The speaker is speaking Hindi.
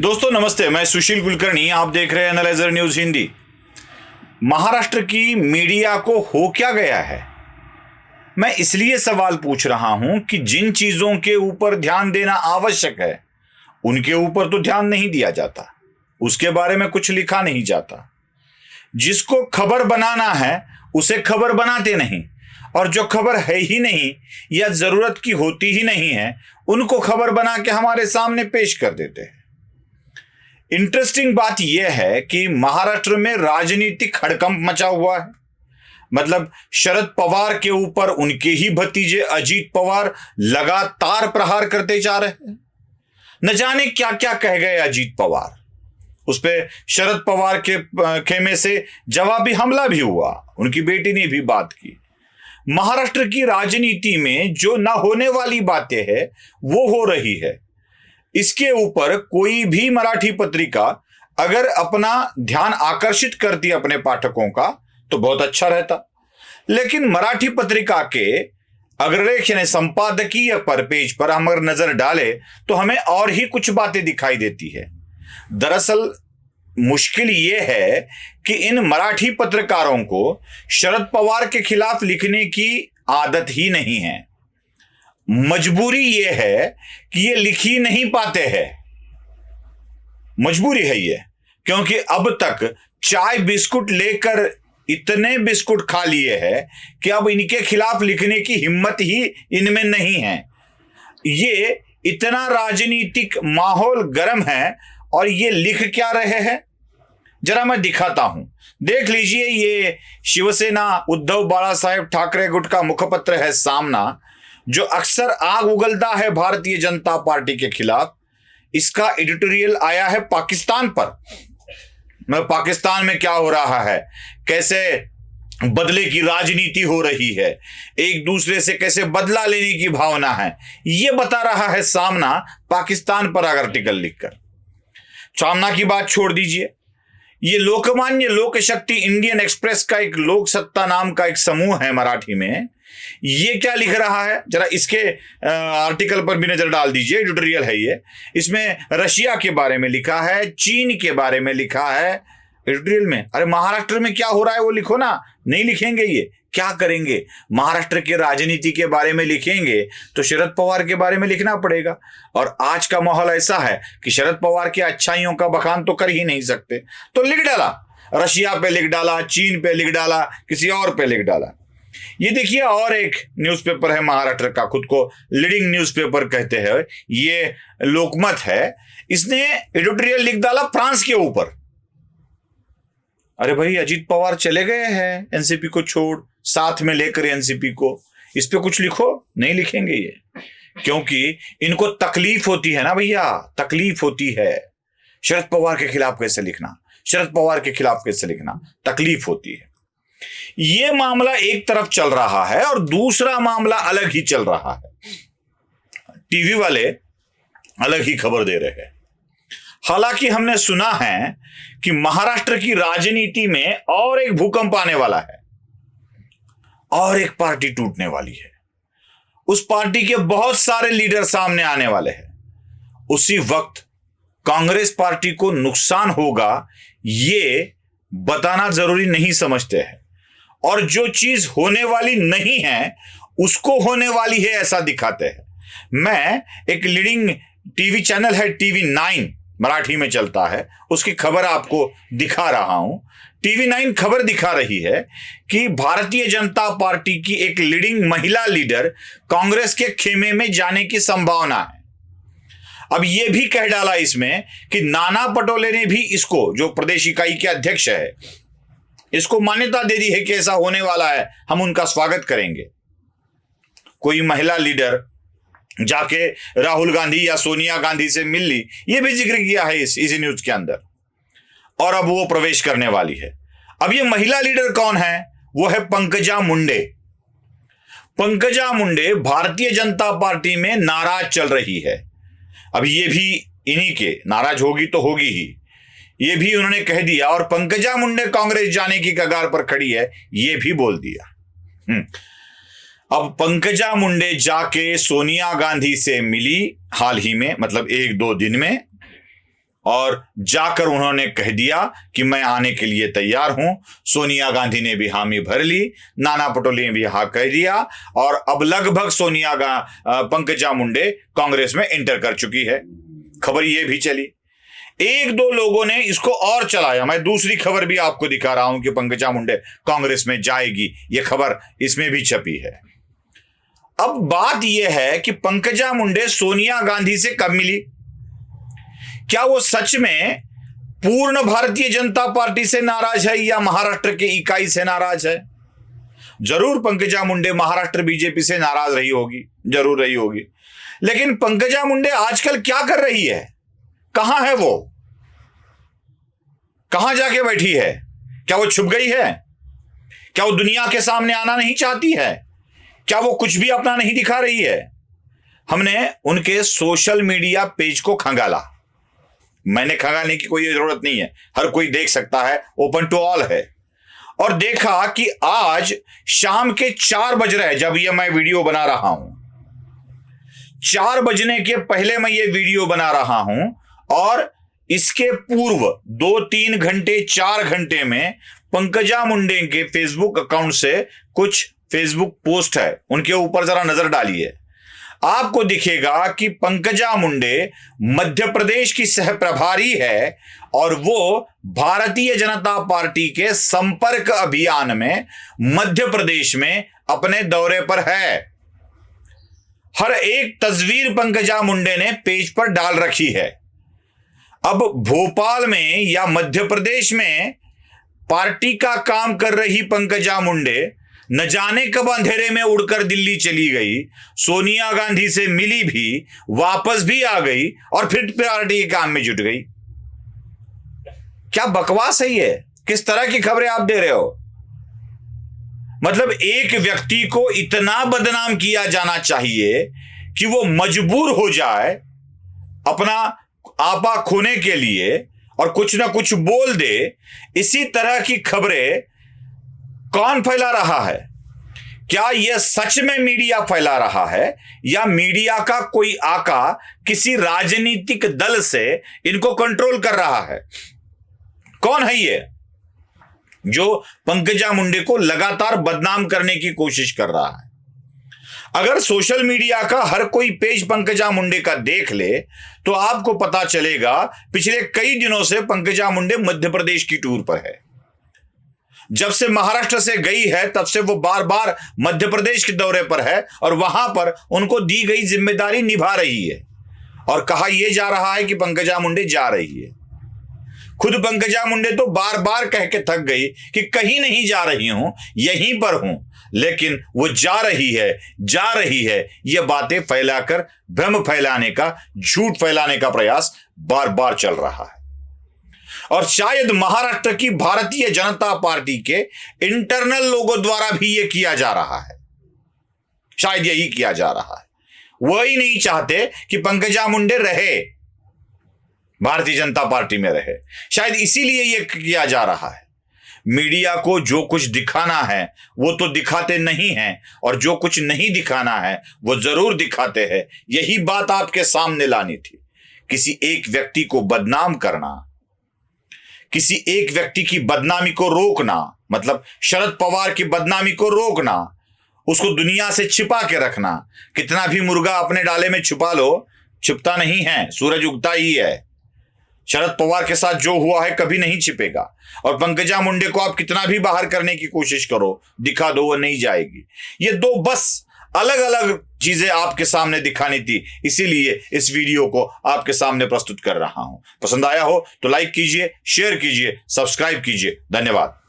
दोस्तों नमस्ते, मैं सुशील कुलकर्णी। आप देख रहे हैं एनालाइजर न्यूज हिंदी। महाराष्ट्र की मीडिया को हो क्या गया है? मैं इसलिए सवाल पूछ रहा हूं कि जिन चीजों के ऊपर ध्यान देना आवश्यक है उनके ऊपर तो ध्यान नहीं दिया जाता, उसके बारे में कुछ लिखा नहीं जाता। जिसको खबर बनाना है उसे खबर बनाते नहीं, और जो खबर है ही नहीं या जरूरत की होती ही नहीं है उनको खबर बना के हमारे सामने पेश कर देते हैं। इंटरेस्टिंग बात यह है कि महाराष्ट्र में राजनीतिक हड़कंप मचा हुआ है। मतलब शरद पवार के ऊपर उनके ही भतीजे अजीत पवार लगातार प्रहार करते जा रहे हैं। न जाने क्या क्या कह गए अजीत पवार। उस पे शरद पवार के खेमे से जवाबी हमला भी हुआ, उनकी बेटी ने भी बात की। महाराष्ट्र की राजनीति में जो न होने वाली बातें हैं वो हो रही है। इसके ऊपर कोई भी मराठी पत्रिका अगर अपना ध्यान आकर्षित करती अपने पाठकों का तो बहुत अच्छा रहता, लेकिन मराठी पत्रिका के अग्रलेख यानी संपादकीय पर पेज पर हम अगर नजर डाले तो हमें और ही कुछ बातें दिखाई देती है। दरअसल मुश्किल यह है कि इन मराठी पत्रकारों को शरद पवार के खिलाफ लिखने की आदत ही नहीं है। मजबूरी यह है कि ये लिख ही नहीं पाते हैं। मजबूरी है ये, क्योंकि अब तक चाय बिस्कुट लेकर इतने बिस्कुट खा लिए हैं कि अब इनके खिलाफ लिखने की हिम्मत ही इनमें नहीं है। ये इतना राजनीतिक माहौल गर्म है और ये लिख क्या रहे हैं जरा मैं दिखाता हूं। देख लीजिए, ये शिवसेना उद्धव बाला साहेब ठाकरे गुट का मुखपत्र है सामना, जो अक्सर आग उगलता है भारतीय जनता पार्टी के खिलाफ। इसका एडिटोरियल आया है पाकिस्तान पर। मैं पाकिस्तान में क्या हो रहा है, कैसे बदले की राजनीति हो रही है, एक दूसरे से कैसे बदला लेने की भावना है, यह बता रहा है सामना पाकिस्तान पर आर्टिकल लिखकर। सामना की बात छोड़ दीजिए, ये लोकमान्य लोक शक्ति इंडियन एक्सप्रेस का एक लोक सत्ता नाम का एक समूह है मराठी में। ये क्या लिख रहा है जरा इसके आर्टिकल पर भी नजर डाल दीजिए। एडिटोरियल है ये, इसमें रशिया के बारे में लिखा है, चीन के बारे में लिखा है एडिटोरियल में। अरे महाराष्ट्र में क्या हो रहा है वो लिखो ना। नहीं लिखेंगे, ये क्या करेंगे? महाराष्ट्र के राजनीति के बारे में लिखेंगे तो शरद पवार के बारे में लिखना पड़ेगा, और आज का माहौल ऐसा है कि शरद पवार की अच्छाइयों का बखान तो कर ही नहीं सकते, तो लिख डाला, रशिया पे लिख डाला, चीन पे लिख डाला, किसी और पे लिख डाला। ये देखिए, और एक न्यूज़पेपर है महाराष्ट्र का, खुद को लीडिंग न्यूज़पेपर कहते हैं, ये लोकमत है। इसने एडिटोरियल लिख डाला फ्रांस के ऊपर। अरे भाई, अजीत पवार चले गए हैं एनसीपी को छोड़, साथ में लेकर एनसीपी को। इस पे कुछ लिखो। नहीं लिखेंगे ये, क्योंकि इनको तकलीफ होती है ना भैया, तकलीफ होती है। शरद पवार के खिलाफ कैसे लिखना, शरद पवार के खिलाफ कैसे लिखना, तकलीफ होती है। ये मामला एक तरफ चल रहा है और दूसरा मामला अलग ही चल रहा है। टीवी वाले अलग ही खबर दे रहे हैं। हालांकि हमने सुना है कि महाराष्ट्र की राजनीति में और एक भूकंप आने वाला है और एक पार्टी टूटने वाली है। उस पार्टी के बहुत सारे लीडर सामने आने वाले हैं। उसी वक्त कांग्रेस पार्टी को नुकसान होगा ये बताना जरूरी नहीं समझते हैं, और जो चीज होने वाली नहीं है उसको होने वाली है ऐसा दिखाते हैं। मैं एक लीडिंग टीवी चैनल है टीवी 9 मराठी में चलता है, उसकी खबर आपको दिखा रहा हूं। टीवी 9 खबर दिखा रही है कि भारतीय जनता पार्टी की एक लीडिंग महिला लीडर कांग्रेस के खेमे में जाने की संभावना है। अब यह भी कह डाला इसमें कि नाना पटोले ने भी इसको, जो प्रदेश इकाई के अध्यक्ष है, इसको मान्यता दे दी है कि ऐसा होने वाला है, हम उनका स्वागत करेंगे। कोई महिला लीडर जाके राहुल गांधी या सोनिया गांधी से मिल ली, ये भी जिक्र किया है इस न्यूज के अंदर, और अब वो प्रवेश करने वाली है। अब ये महिला लीडर कौन है? वो है पंकजा मुंडे। पंकजा मुंडे भारतीय जनता पार्टी में नाराज चल रही है। अब ये भी इन्हीं के, नाराज होगी तो होगी ही, ये भी उन्होंने कह दिया, और पंकजा मुंडे कांग्रेस जाने की कगार पर खड़ी है ये भी बोल दिया। अब पंकजा मुंडे जाके सोनिया गांधी से मिली हाल ही में, मतलब 1-2 दिन में, और जाकर उन्होंने कह दिया कि मैं आने के लिए तैयार हूं। सोनिया गांधी ने भी हामी भर ली, नाना पटोले ने भी हाँ कह दिया, और अब लगभग पंकजा मुंडे कांग्रेस में एंटर कर चुकी है। खबर ये भी चली। एक दो लोगों ने इसको और चलाया। मैं दूसरी खबर भी आपको दिखा रहा हूं कि पंकजा मुंडे कांग्रेस में जाएगी, यह खबर इसमें भी छपी है। अब बात यह है कि पंकजा मुंडे सोनिया गांधी से कब मिली? क्या वो सच में पूर्ण भारतीय जनता पार्टी से नाराज है या महाराष्ट्र के इकाई से नाराज है? जरूर पंकजा मुंडे महाराष्ट्र बीजेपी से नाराज रही होगी, जरूर रही होगी, लेकिन पंकजा मुंडे आजकल क्या कर रही है? कहां है वो? कहां जाके बैठी है? क्या वो छुप गई है? क्या वो दुनिया के सामने आना नहीं चाहती है? क्या वो कुछ भी अपना नहीं दिखा रही है? हमने उनके सोशल मीडिया पेज को खंगाला। मैंने खंगालने की कोई जरूरत नहीं है, हर कोई देख सकता है, ओपन टू ऑल है। और देखा कि आज शाम के 4 बज रहे हैं जब ये मैं वीडियो बना रहा हूं। 4 बजने के पहले मैं ये वीडियो बना रहा हूं, और इसके पूर्व 2-3 घंटे 4 घंटे में पंकजा मुंडे के फेसबुक अकाउंट से कुछ फेसबुक पोस्ट है, उनके ऊपर जरा नजर डालिए। आपको दिखेगा कि पंकजा मुंडे मध्य प्रदेश की सहप्रभारी है और वो भारतीय जनता पार्टी के संपर्क अभियान में मध्य प्रदेश में अपने दौरे पर है। हर एक तस्वीर पंकजा मुंडे ने पेज पर डाल रखी है। अब भोपाल में या मध्य प्रदेश में पार्टी का काम कर रही पंकजा मुंडे न जाने कब अंधेरे में उड़कर दिल्ली चली गई, सोनिया गांधी से मिली भी, वापस भी आ गई और फिर पार्टी के काम में जुट गई। क्या बकवास है ये? किस तरह की खबरें आप दे रहे हो? मतलब एक व्यक्ति को इतना बदनाम किया जाना चाहिए कि वो मजबूर हो जाए अपना आपा खोने के लिए और कुछ ना कुछ बोल दे। इसी तरह की खबरें कौन फैला रहा है? क्या यह सच में मीडिया फैला रहा है या मीडिया का कोई आका किसी राजनीतिक दल से इनको कंट्रोल कर रहा है? कौन है ये जो पंकजा मुंडे को लगातार बदनाम करने की कोशिश कर रहा है? अगर सोशल मीडिया का हर कोई पेज पंकजा मुंडे का देख ले तो आपको पता चलेगा पिछले कई दिनों से पंकजा मुंडे मध्य प्रदेश की टूर पर है। जब से महाराष्ट्र से गई है तब से वो बार बार मध्य प्रदेश के दौरे पर है और वहां पर उनको दी गई जिम्मेदारी निभा रही है। और कहा यह जा रहा है कि पंकजा मुंडे जा रही है। खुद पंकजा मुंडे तो बार बार कह के थक गई कि कहीं नहीं जा रही हूं, यहीं पर हूं, लेकिन वो जा रही है ये बातें फैलाकर भ्रम फैलाने का, झूठ फैलाने का प्रयास बार बार चल रहा है। और शायद महाराष्ट्र की भारतीय जनता पार्टी के इंटरनल लोगों द्वारा भी यह किया जा रहा है। शायद यही किया जा रहा है। वही नहीं चाहते कि पंकजा मुंडे रहे, भारतीय जनता पार्टी में रहे। शायद इसीलिए यह किया जा रहा है। मीडिया को जो कुछ दिखाना है वो तो दिखाते नहीं हैं, और जो कुछ नहीं दिखाना है वो जरूर दिखाते हैं। यही बात आपके सामने लानी थी। किसी एक व्यक्ति को बदनाम करना, किसी एक व्यक्ति की बदनामी को रोकना, मतलब शरद पवार की बदनामी को रोकना, उसको दुनिया से छिपा के रखना। कितना भी मुर्गा अपने डाले में छुपा लो, छिपता नहीं है, सूरज उगता ही है। शरद पवार के साथ जो हुआ है कभी नहीं छिपेगा। और पंकजा मुंडे को आप कितना भी बाहर करने की कोशिश करो, दिखा दो, वो नहीं जाएगी। ये दो बस अलग अलग चीजें आपके सामने दिखानी थी, इसीलिए इस वीडियो को आपके सामने प्रस्तुत कर रहा हूं। पसंद आया हो तो लाइक कीजिए, शेयर कीजिए, सब्सक्राइब कीजिए। धन्यवाद।